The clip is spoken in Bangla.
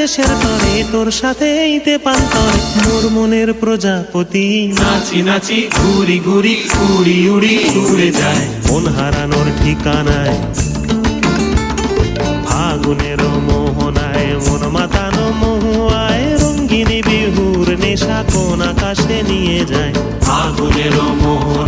দেশের তরে তোর সাথে ইতে পান্তর মোর মনের প্রজাপতি নাচি নাচি ঘুরি ঘুরি উড়ি উড়ি উড়ে যায় মন হারানোর ঠিকানায় ফাগুনের মোহনায় মন মাতানো মহুয়ায় রঙ্গিনী বিহুর নেশা কোন আকাশে নিয়ে যায় ফাগুনের মোহন